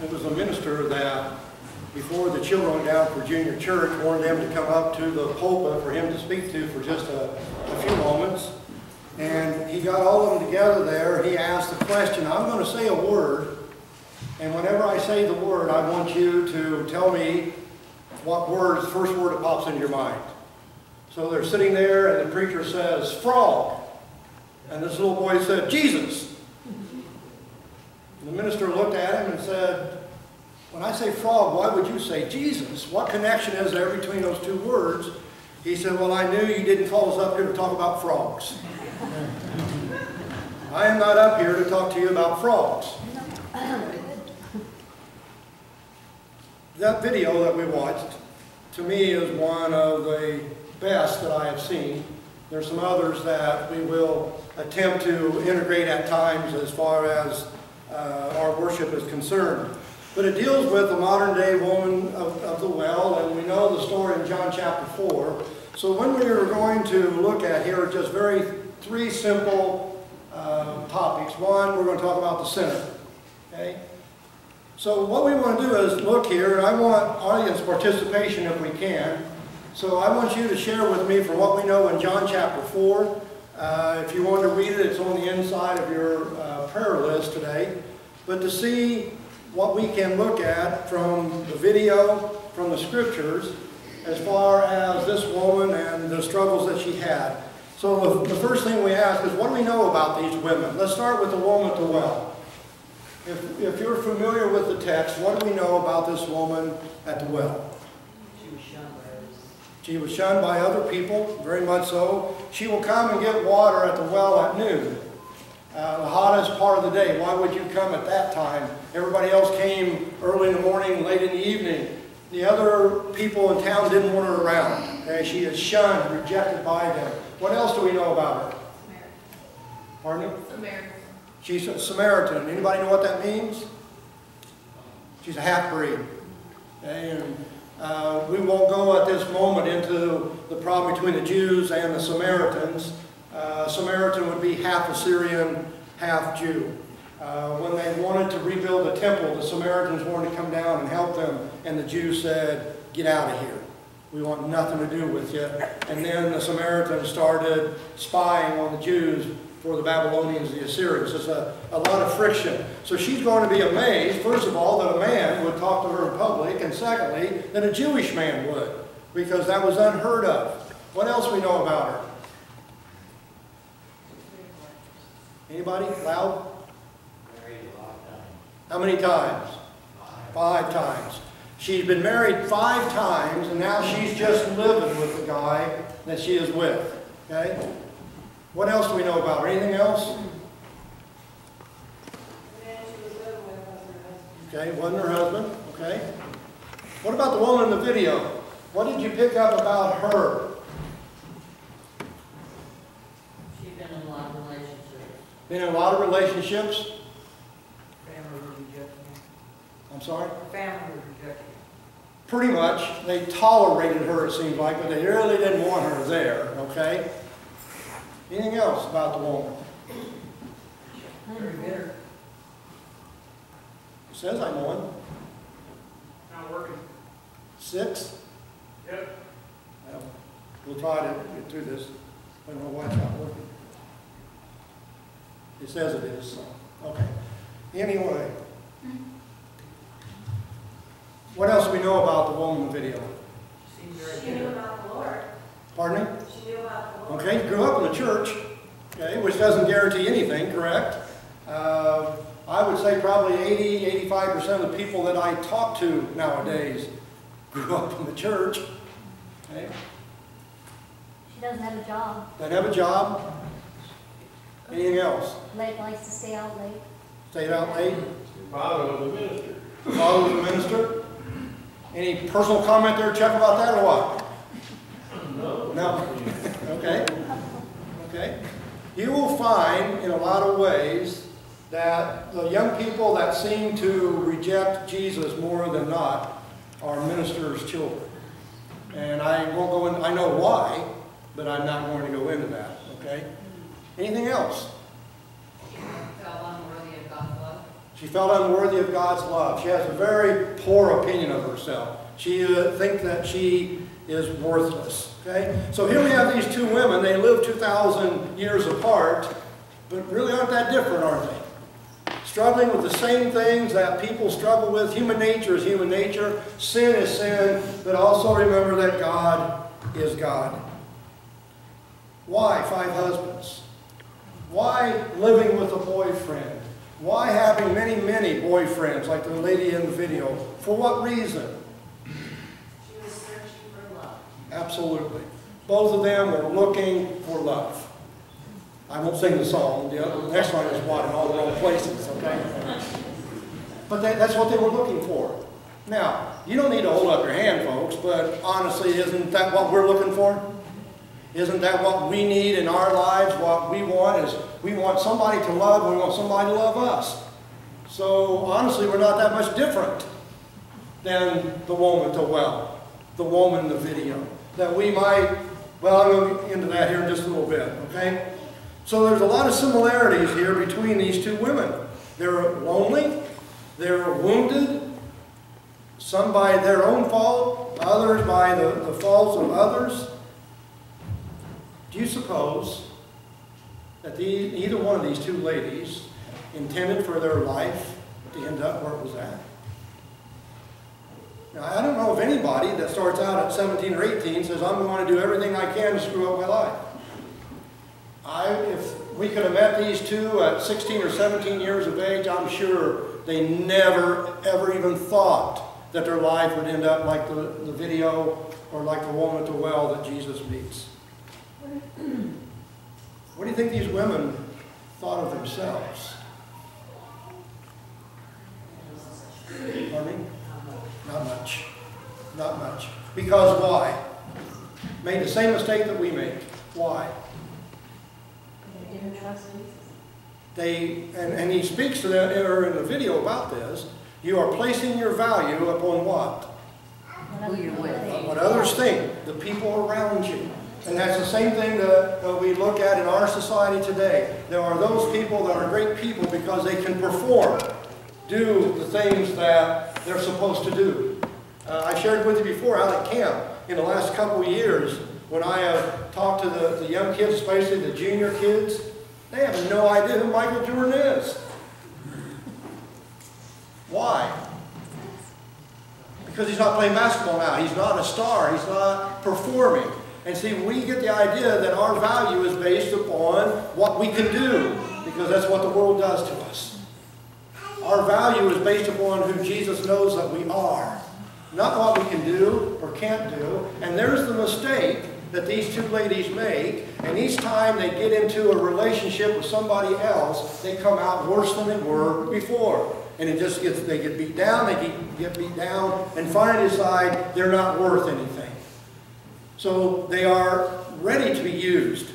It was a minister that, before the children went down for junior church, wanted them to come up to the pulpit for him to speak to for just a few moments. And he got all of them together there. He asked the question, I'm going to say a word, and whenever I say the word, I want you to tell me what word, the first word that pops into your mind. So they're sitting there, and the preacher says, frog. And this little boy said, Jesus. And the minister looked at him and said, when I say frog, why would you say Jesus? What connection is there between those two words? He said, well, I knew you didn't call us up here to talk about frogs. I am not up here to talk to you about frogs. That video that we watched, to me, is one of the best that I have seen. There's some others that we will attempt to integrate at times as far as our worship is concerned. But it deals with the modern-day woman of the well, and we know the story in John chapter 4. So when we are going to look at here just three simple topics. One, we're going to talk about the sinner. Okay? So what we want to do is look here, and I want audience participation if we can. So I want you to share with me from what we know in John chapter 4. If you want to read it, it's on the inside of your prayer list today. But to see what we can look at from the video, from the scriptures, as far as this woman and the struggles that she had. So the first thing we ask is, what do we know about these women? Let's start with the woman at the well. If you're familiar with the text, what do we know about this woman at the well? She was shunned by others. She was shunned by other people, very much so. She will come and get water at the well at noon, the hottest part of the day. Why would you come at that time? Everybody else came early in the morning, late in the evening. The other people in town didn't want her around. Okay? She is shunned, rejected by them. What else do we know about her? Samaritan. Pardon me? Samaritan. She's a Samaritan. Anybody know what that means? She's a half-breed. Okay? And we won't go at this moment into the problem between the Jews and the Samaritans. Samaritan would be half Assyrian, half Jew. When they wanted to rebuild the temple, the Samaritans wanted to come down and help them, and the Jews said, get out of here. We want nothing to do with you. And then the Samaritans started spying on the Jews for the Babylonians and the Assyrians. There's a lot of friction. So she's going to be amazed, first of all, that a man would talk to her in public, and secondly, that a Jewish man would, because that was unheard of. What else we know about her? Anybody? Loud? Married a lot of times. How many times? 5 times. She's been married 5 times, and now she's just living with the guy that she is with. Okay? What else do we know about her? Anything else? Okay, wasn't her husband. Okay. What about the woman in the video? What did you pick up about her? She's been in a lot of relationships. Been in a lot of relationships. Family was rejecting her. I'm sorry? Her family was rejecting her. Pretty much. They tolerated her, it seems like, but they really didn't want her there. Okay? Anything else about the woman? Very bitter. It says I'm on. Not working. 6? Yep. Well, we'll try to get through this. I don't know why it's not working. It says it is, so, okay. Anyway. What else do we know about the woman in the video? She seemed very She knew bitter. about the Lord. Pardon me? She knew about the Lord. Okay, grew up in the church, okay, which doesn't guarantee anything, correct? I would say probably 80–85% of the people that I talk to nowadays grew up in the church. Okay? She doesn't have a job. Doesn't have a job. Anything else? Likes to stay out late. Stayed out late. Father was a minister. Father was a minister. Any personal comment there, Chuck, about that or what? No. No. Okay. Okay. You will find in a lot of ways that the young people that seem to reject Jesus more than not are ministers' children. And I won't go in, I know why, but I'm not going to go into that. Okay? Anything else? She felt unworthy of God's love. She felt unworthy of God's love. She has a very poor opinion of herself. She thinks that she is worthless. Okay? So here we have these two women. They live 2,000 years apart, but really aren't that different, are they? Struggling with the same things that people struggle with. Human nature is human nature. Sin is sin. But also remember that God is God. Why 5 husbands? Why living with a boyfriend? Why having many, many boyfriends, like the lady in the video? For what reason? She was searching for love. Absolutely. Both of them were looking for love. I won't sing the song. The next one is what in all the wrong places, okay? But that's what they were looking for. Now, you don't need to hold up your hand, folks, but honestly, isn't that what we're looking for? Isn't that what we need in our lives? What we want is we want somebody to love, and we want somebody to love us. So honestly, we're not that much different than the woman at the well, the woman in the video. That we might, well, I'll go into that here in just a little bit, okay? So there's a lot of similarities here between these two women. They're lonely, they're wounded, some by their own fault, others by the faults of others. Do you suppose that either one of these two ladies intended for their life to end up where it was at? Now, I don't know of anybody that starts out at 17 or 18 says, I'm going to do everything I can to screw up my life. If we could have met these two at 16 or 17 years of age, I'm sure they never, ever even thought that their life would end up like the video or like the woman at the well that Jesus meets. What do you think these women thought of themselves? Pardon me? Not much. Not much. Because why? Made the same mistake that we make. Why? They didn't trust Jesus. And he speaks to them in the video about this. You are placing your value upon what? Who you're with. What others think, the people around you. And that's the same thing that we look at in our society today. There are those people that are great people because they can perform, do the things that they're supposed to do. I shared with you before out at camp in the last couple of years when I have talked to the young kids, especially the junior kids, they have no idea who Michael Jordan is. Why? Because he's not playing basketball now. He's not a star. He's not performing. And see, we get the idea that our value is based upon what we can do, because that's what the world does to us. Our value is based upon who Jesus knows that we are, not what we can do or can't do. And there's the mistake that these two ladies make, and each time they get into a relationship with somebody else, they come out worse than they were before. And it just they get beat down, they get beat down, and finally decide they're not worth anything. So they are ready to be used,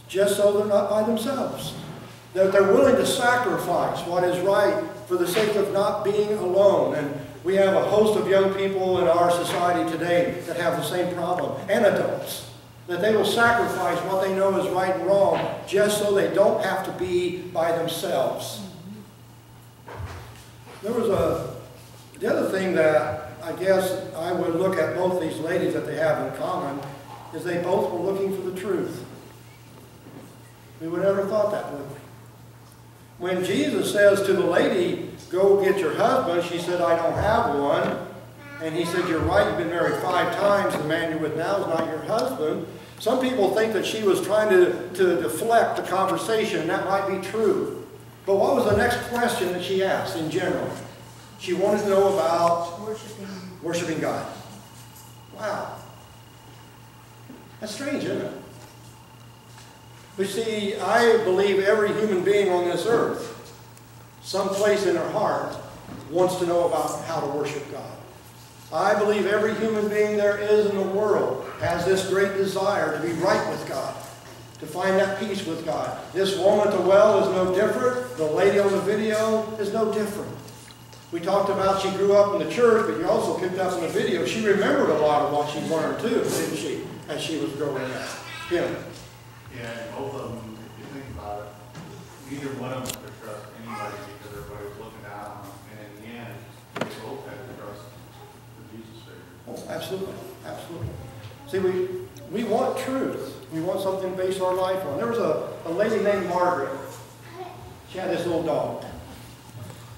just so they're not by themselves. That they're willing to sacrifice what is right for the sake of not being alone. And we have a host of young people in our society today that have the same problem, and adults. That they will sacrifice what they know is right and wrong just so they don't have to be by themselves. There was the other thing that I guess I would look at both these ladies that they have in common is they both were looking for the truth. We would never have thought that, would we? When Jesus says to the lady, go get your husband, she said, I don't have one. And he said, you're right, you've been married 5 times. The man you're with now is not your husband. Some people think that she was trying to deflect the conversation, and that might be true. But what was the next question that she asked in general? She wanted to know about worshiping God. Wow. That's strange, isn't it? But see, I believe every human being on this earth, someplace in her heart, wants to know about how to worship God. I believe every human being there is in the world has this great desire to be right with God, to find that peace with God. This woman at the well is no different. The lady on the video is no different. We talked about she grew up in the church, but you also picked up in the video, she remembered a lot of what she learned too, didn't she, as she was growing up. Yeah. Yeah, and both of them, if you think about it, neither one of them could trust anybody because everybody was Absolutely, absolutely. See, we want truth. We want something to base our life on. There was a lady named Margaret. She had this little dog.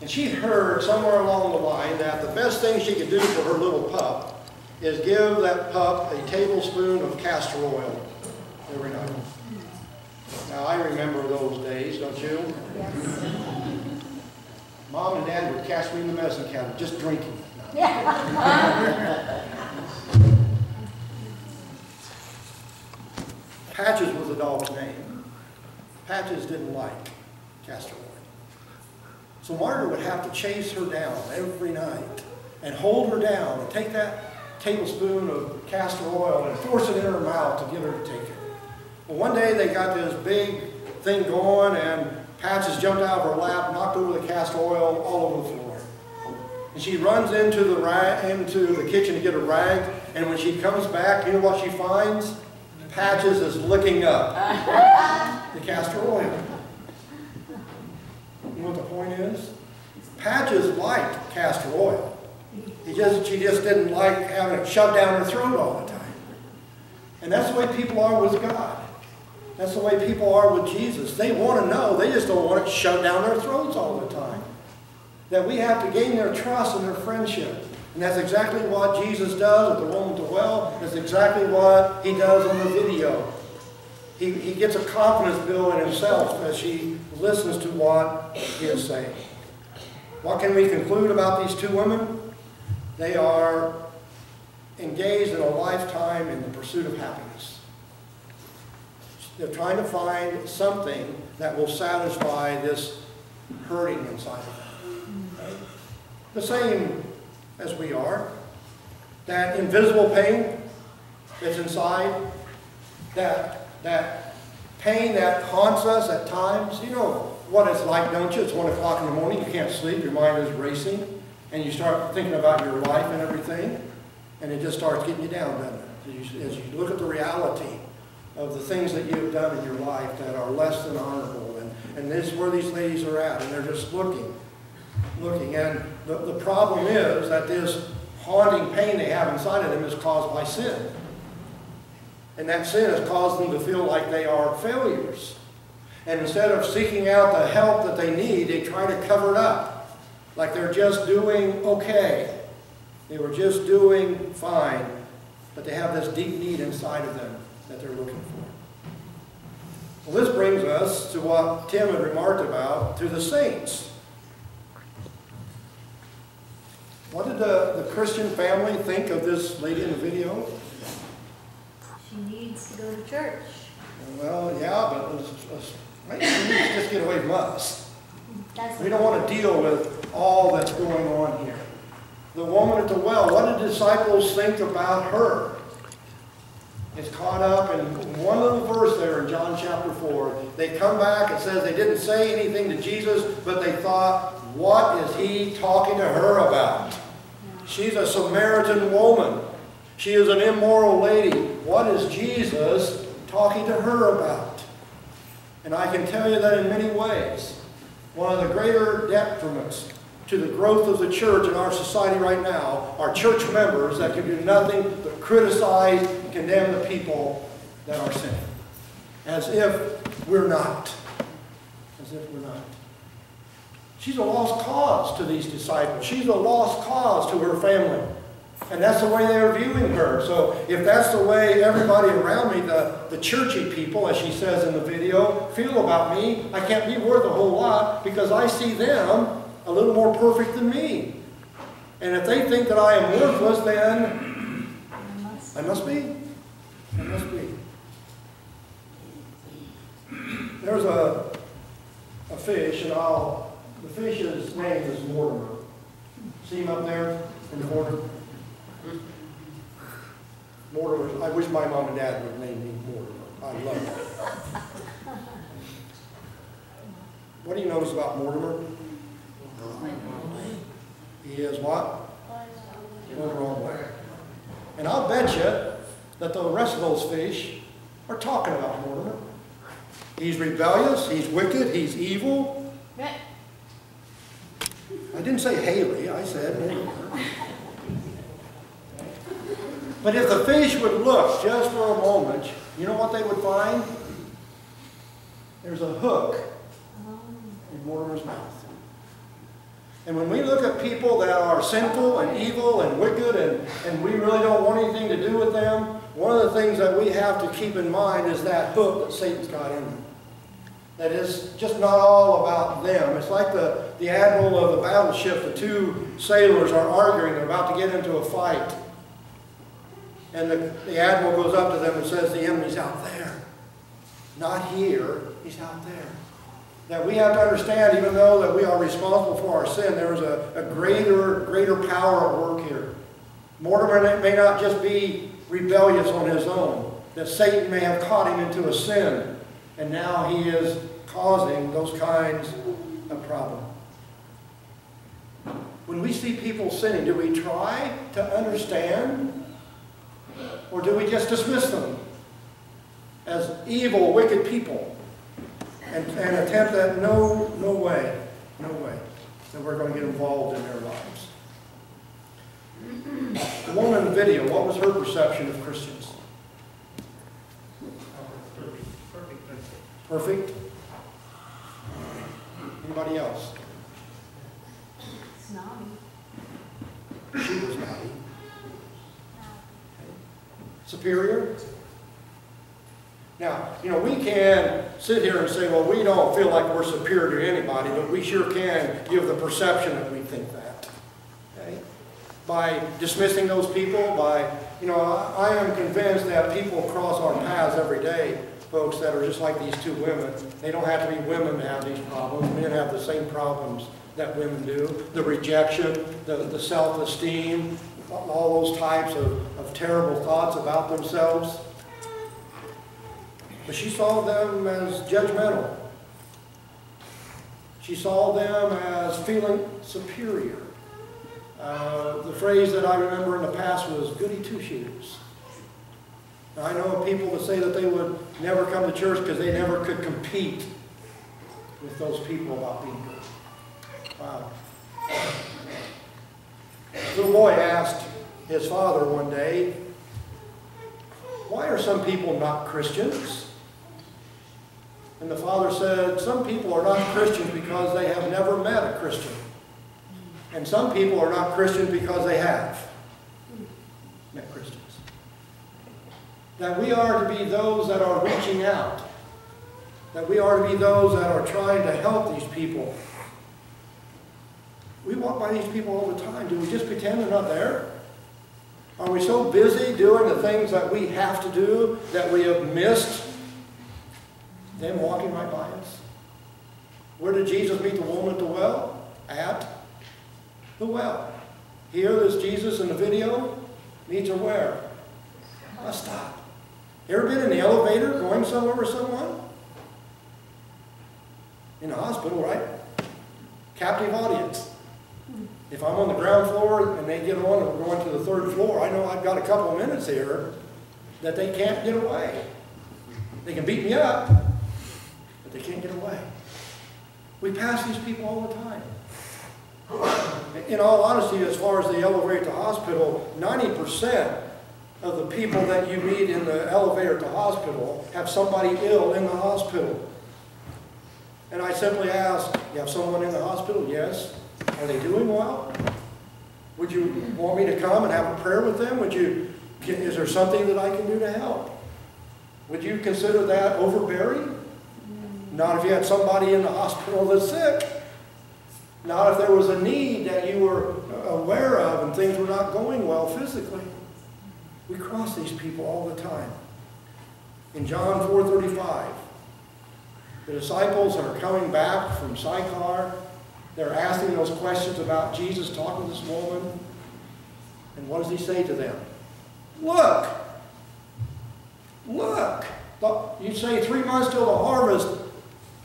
And she heard somewhere along the line that the best thing she could do for her little pup is give that pup a tablespoon of castor oil every night. Now, I remember those days, don't you? Yes. Mom and Dad would catch me in the medicine cabinet just drinking. Patches was the dog's name. Patches didn't like castor oil. So Margaret would have to chase her down every night and hold her down and take that tablespoon of castor oil and force it in her mouth to get her to take it. Well, one day they got this big thing going and Patches jumped out of her lap, knocked over the castor oil all over the floor. And she runs into the kitchen to get a rag, and when she comes back, you know what she finds? Patches is licking up the castor oil. You know what the point is? Patches liked castor oil. She just didn't like having it shoved down her throat all the time. And that's the way people are with God. That's the way people are with Jesus. They want to know. They just don't want it shoved down their throats all the time. That we have to gain their trust and their friendship. And that's exactly what Jesus does with the woman at the well. That's exactly what he does on the video. He gets a confidence build in himself as she listens to what he is saying. What can we conclude about these two women? They are engaged in a lifetime in the pursuit of happiness. They're trying to find something that will satisfy this hurting inside of them. Right? The same as we are. That invisible pain that's inside, that pain that haunts us at times. You know what it's like, don't you? It's 1 o'clock in the morning, you can't sleep, your mind is racing, and you start thinking about your life and everything, and it just starts getting you down, doesn't it? As you look at the reality of the things that you've done in your life that are less than honorable, and this is where these ladies are at, and they're just looking. And the problem is that this haunting pain they have inside of them is caused by sin. And that sin has caused them to feel like they are failures. And instead of seeking out the help that they need, they try to cover it up. Like they're just doing okay. They were just doing fine. But they have this deep need inside of them that they're looking for. Well, this brings us to what Tim had remarked about, to the saints. What did the Christian family think of this lady in the video? She needs to go to church. Well, yeah, but maybe she needs to just get away from us. That's We don't want to deal with all that's going on here. The woman at the well, what did the disciples think about her? It's caught up in one little verse there in John chapter 4. They come back, it says they didn't say anything to Jesus, but they thought, what is he talking to her about? She's a Samaritan woman. She is an immoral lady. What is Jesus talking to her about? And I can tell you that in many ways, one of the greater detriments to the growth of the church in our society right now are church members that can do nothing but criticize and condemn the people that are sinning. As if we're not. As if we're not. She's a lost cause to these disciples. She's a lost cause to her family. And that's the way they're viewing her. So if that's the way everybody around me, the churchy people, as she says in the video, feel about me, I can't be worth a whole lot because I see them a little more perfect than me. And if they think that I am worthless, then I must be. I must be. There's a fish, and the fish's name is Mortimer. See him up there in the corner? Mortimer. I wish my mom and dad would name me Mortimer. I love it. What do you notice about Mortimer? He is what? Going the wrong way. And I'll bet you that the rest of those fish are talking about Mortimer. He's rebellious, he's wicked, he's evil. I didn't say Haley, I said Mortimer. But if the fish would look just for a moment, you know what they would find? There's a hook in Mortimer's mouth. And when we look at people that are sinful and evil and wicked and we really don't want anything to do with them, one of the things that we have to keep in mind is that hook that Satan's got in them. That is just not all about them. It's like the admiral of the battleship, the two sailors are arguing, they're about to get into a fight. And the admiral goes up to them and says, the enemy's out there. Not here, he's out there. That we have to understand, even though that we are responsible for our sin, there is a greater power at work here. Mortimer may not just be rebellious on his own. That Satan may have caught him into a sin, and now he is causing those kinds of problems. When we see people sinning, do we try to understand? Or do we just dismiss them as evil, wicked people? And attempt that no way that we're going to get involved in their lives. The woman in the video, what was her perception of Christians? Perfect? Anybody else? Snobby. She was naughty. Superior? Now, we can sit here and say, well, we don't feel like we're superior to anybody, but we sure can give the perception that we think that. Okay? By dismissing those people, I am convinced that people cross our paths every day, folks, that are just like these two women. They don't have to be women to have these problems. Men have the same problems that women do. The rejection, the self-esteem, all those types of terrible thoughts about themselves. But she saw them as judgmental. She saw them as feeling superior. The phrase that I remember in the past was goody two-shoes. Now, I know of people that say that they would never come to church because they never could compete with those people about being good. Wow. A little boy asked his father one day, why are some people not Christians? And the father said, some people are not Christians because they have never met a Christian. And some people are not Christians because they have met Christians. That we are to be those that are reaching out. That we are to be those that are trying to help these people. We walk by these people all the time. Do we just pretend they're not there? Are we so busy doing the things that we have to do that we have missed them walking right by us? Where did Jesus meet the woman at the well? At the well. Here is Jesus in the video. Meets her where? A stop. You ever been in the elevator going somewhere with someone? In the hospital, right? Captive audience. If I'm on the ground floor and they get on and we're going to the third floor, I know I've got a couple of minutes here that they can't get away. They can beat me up, but they can't get away. We pass these people all the time. In all honesty, as far as the elevator at the hospital, 90% of the people that you meet in the elevator at the hospital have somebody ill in the hospital. And I simply ask, you have someone in the hospital? Yes. Are they doing well? Would you want me to come and have a prayer with them? Is there something that I can do to help? Would you consider that overbearing? Not if you had somebody in the hospital that's sick. Not if there was a need that you were aware of and things were not going well physically. We cross these people all the time. In John 4:35, the disciples are coming back from Sychar. They're asking those questions about Jesus, talking to this woman. And what does he say to them? Look! Look! You say 3 months till the harvest.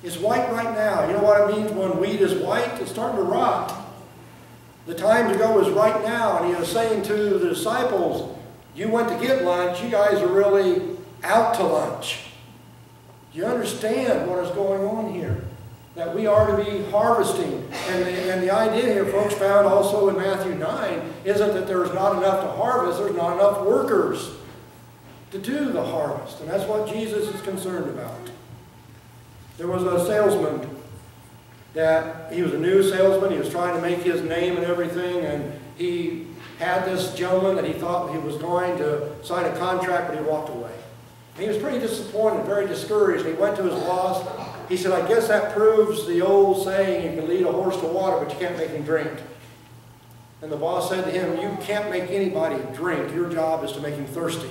It's white right now. You know what it means when wheat is white? It's starting to rot. The time to go is right now. And he was saying to the disciples, you went to get lunch. You guys are really out to lunch. Do you understand what is going on here? that we are to be harvesting. And the idea here, folks, found also in Matthew 9, isn't that there's not enough to harvest, there's not enough workers to do the harvest. And that's what Jesus is concerned about. There was a salesman that, he was a new salesman, he was trying to make his name and everything, and he had this gentleman that he thought he was going to sign a contract, but he walked away. And he was pretty disappointed, very discouraged. He went to his boss. He said, I guess that proves the old saying, you can lead a horse to water, but you can't make him drink. And the boss said to him, you can't make anybody drink. Your job is to make him thirsty.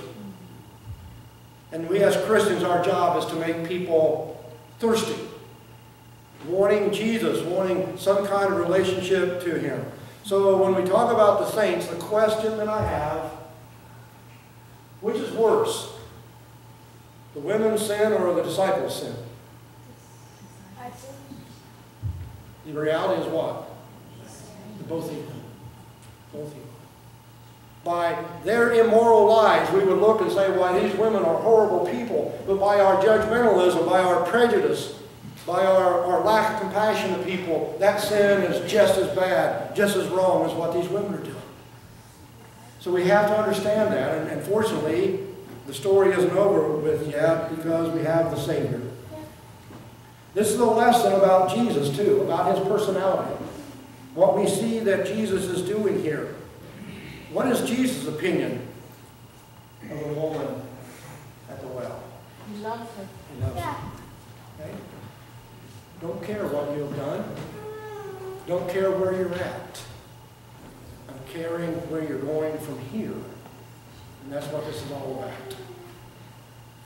And we as Christians, our job is to make people thirsty, wanting Jesus, wanting some kind of relationship to Him. So when we talk about the saints, the question that I have, which is worse? The women's sin or the disciples' sin? The reality is what? They're both equal. Both equal. By their immoral lives, we would look and say, why, these women are horrible people. But by our judgmentalism, by our prejudice, by our lack of compassion to people, that sin is just as bad, just as wrong as what these women are doing. So we have to understand that. And fortunately, the story isn't over with yet because we have the Savior. This is a lesson about Jesus, too, about His personality. What we see that Jesus is doing here. What is Jesus' opinion of the woman at the well? He loves her. He loves her. Okay? Don't care what you have done. Don't care where you're at. I'm caring where you're going from here. And that's what this is all about.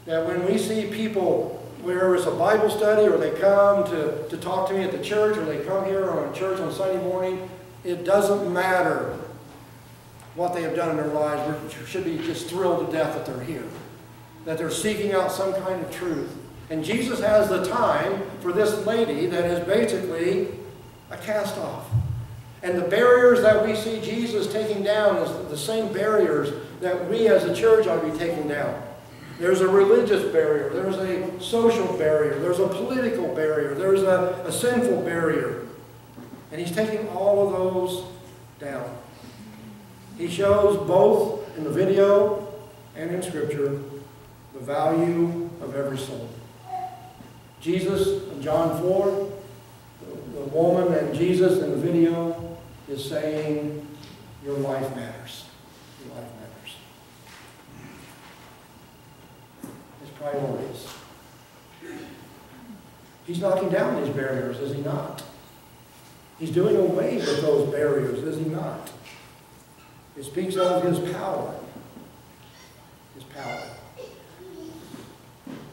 That when we see people, where it's a Bible study, or they come to talk to me at the church, or they come here on church on Sunday morning, it doesn't matter what they have done in their lives. We should be just thrilled to death that they're here, that they're seeking out some kind of truth. And Jesus has the time for this lady that is basically a cast-off. And the barriers that we see Jesus taking down is the same barriers that we as a church ought to be taking down. There's a religious barrier, there's a social barrier, there's a political barrier, there's a sinful barrier. And He's taking all of those down. He shows both in the video and in Scripture the value of every soul. Jesus in John 4, the woman and Jesus in the video is saying, your life matters. Your life matters. His priorities. He's knocking down these barriers, is He not? He's doing away with those barriers, is He not? It speaks of His power. His power.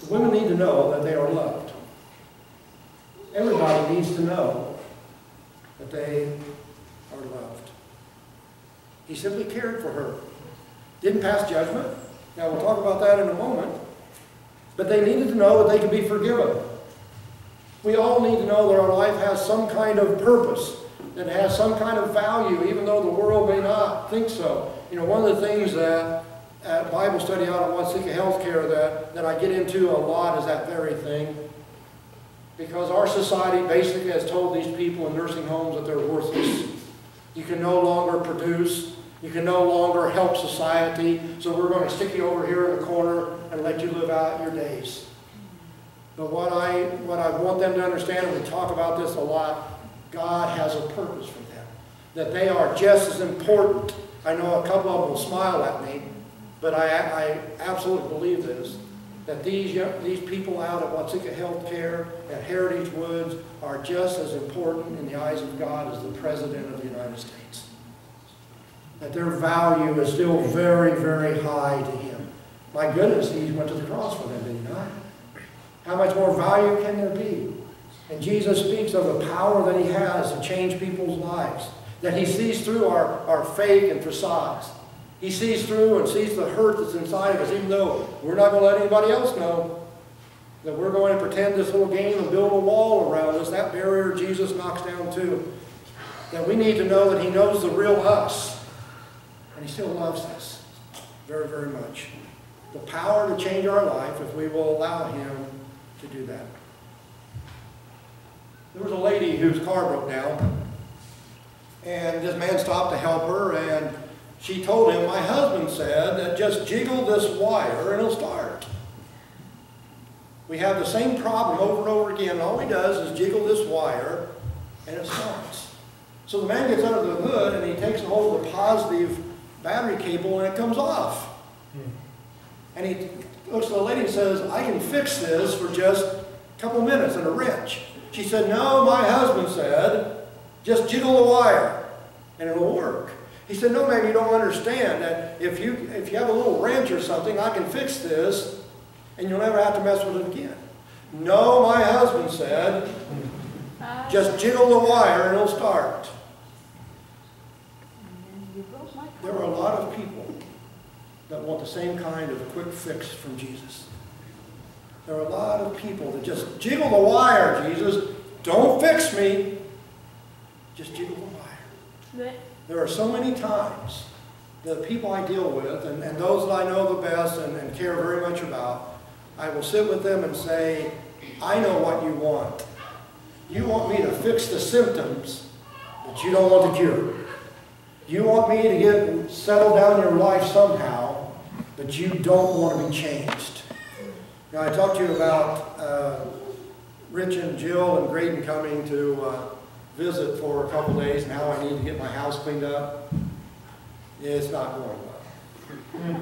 The women need to know that they are loved. Everybody needs to know that they are loved. He simply cared for her. Didn't pass judgment. Now we'll talk about that in a moment. But they needed to know that they could be forgiven. We all need to know that our life has some kind of purpose, that it has some kind of value, even though the world may not think so. You know, one of the things that at Bible study out at Watsika Healthcare that I get into a lot is that very thing. Because our society basically has told these people in nursing homes that they're worthless. You can no longer produce. You can no longer help society. So we're going to stick you over here in the corner and let you live out your days. But what I want them to understand, and we talk about this a lot, God has a purpose for them. That they are just as important. I know a couple of them will smile at me, but I absolutely believe this. That these people out at Watsika Healthcare, at Heritage Woods, are just as important in the eyes of God as the President of the United States. That their value is still very, very high to Him. My goodness, He went to the cross for them, did He not? How much more value can there be? And Jesus speaks of the power that He has to change people's lives. That He sees through our fake and facades. He sees through and sees the hurt that's inside of us, even though we're not going to let anybody else know that we're going to pretend this little game and build a wall around us. That barrier Jesus knocks down too. That we need to know that He knows the real us. And He still loves us very, very much. The power to change our life if we will allow Him to do that. There was a lady whose car broke down, and this man stopped to help her, and she told him, my husband said that just jiggle this wire and it'll start. We have the same problem over and over again, and all he does is jiggle this wire and it starts. So the man gets under the hood and he takes a hold of the positive battery cable and it comes off. And he looks at the lady and says, I can fix this for just a couple minutes and a wrench. She said, no, my husband said, just jiggle the wire and it'll work. He said, no, ma'am, you don't understand that if you have a little wrench or something, I can fix this and you'll never have to mess with it again. No, my husband said, just jiggle the wire and it'll start. There are a lot of people that want the same kind of quick fix from Jesus. There are a lot of people that just jiggle the wire, Jesus. Don't fix me. Just jiggle the wire. There are so many times the people I deal with, and those that I know the best and care very much about, I will sit with them and say, I know what you want. You want me to fix the symptoms, but you don't want the cure. You want me to get settled down in your life somehow, but you don't want to be changed. Now, I talked to you about Rich and Jill and Graydon coming to visit for a couple days and how I need to get my house cleaned up. It's not going well.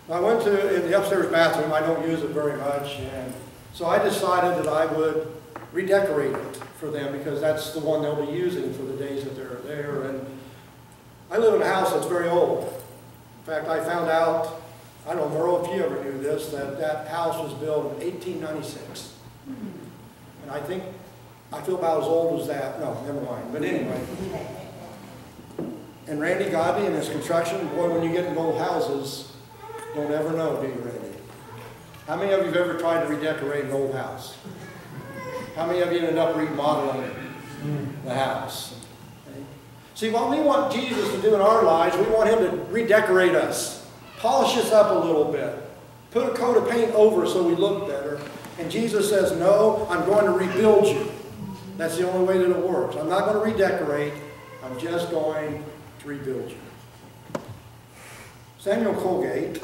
I went to in the upstairs bathroom. I don't use it very much, and so I decided that I would redecorate it for them because that's the one they'll be using for the days that they're there. And I live in a house that's very old. In fact, I found out, I don't know, Merle, if you ever knew this, that that house was built in 1896. And I think, I feel about as old as that. No, never mind. But anyway. And Randy Godby and his construction, boy, when you get in old houses, don't ever know, do you, Randy? How many of you have ever tried to redecorate an old house? How many of you ended up remodeling the house? Okay. See, what we want Jesus to do in our lives, we want him to redecorate us, polish us up a little bit, put a coat of paint over so we look better. And Jesus says, no, I'm going to rebuild you. That's the only way that it works. I'm not going to redecorate. I'm just going to rebuild you. Samuel Colgate,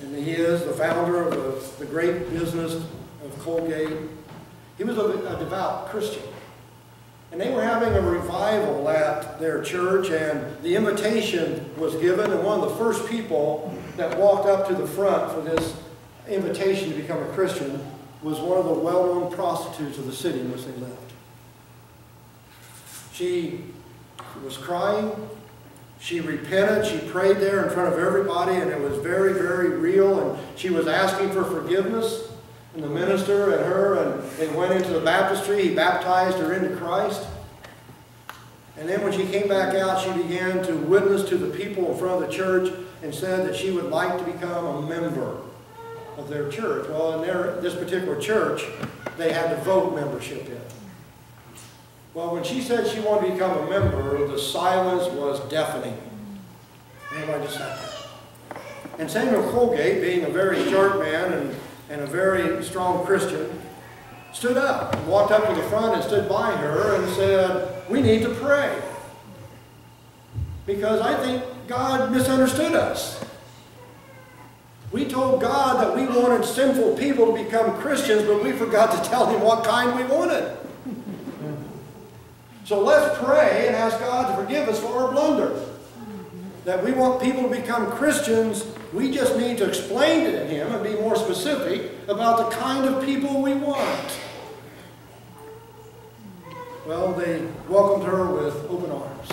and he is the founder of the great business of Colgate. He was a devout Christian. And they were having a revival at their church, and the invitation was given, and one of the first people that walked up to the front for this invitation to become a Christian was one of the well-known prostitutes of the city in which they lived. She was crying. She repented. She prayed there in front of everybody, and it was very, very real, and she was asking for forgiveness. And the minister and her, and they went into the baptistry. He baptized her into Christ. And then when she came back out, she began to witness to the people in front of the church and said that she would like to become a member of their church. Well, in this particular church, they had to vote membership in. Well, when she said she wanted to become a member, the silence was deafening. Everybody just sat there. And Samuel Colgate, being a very sharp man and a very strong Christian, stood up and walked up to the front and stood by her and said, we need to pray. Because I think God misunderstood us. We told God that we wanted sinful people to become Christians, but we forgot to tell him what kind we wanted. So let's pray and ask God to forgive us for our blunder. That we want people to become Christians, we just need to explain to him and be more specific about the kind of people we want. Well, they welcomed her with open arms.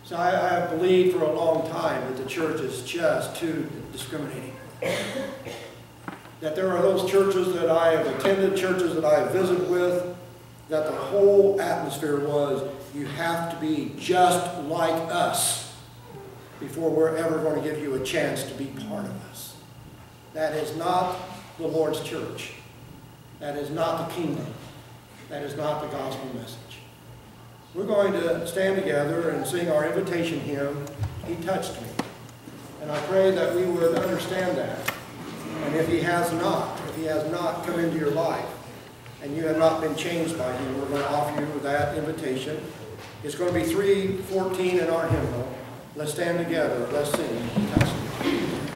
So I have believed for a long time that the church is just too discriminating. That there are those churches that I have attended, churches that I have visited with, that the whole atmosphere was, you have to be just like us before we're ever going to give you a chance to be part of us. That is not the Lord's church. That is not the kingdom. That is not the gospel message. We're going to stand together and sing our invitation hymn, He Touched Me. And I pray that we would understand that. And if he has not come into your life, and you have not been changed by him, we're going to offer you that invitation. It's going to be 3:14 in our hymnal. Let's stand together. Let's sing.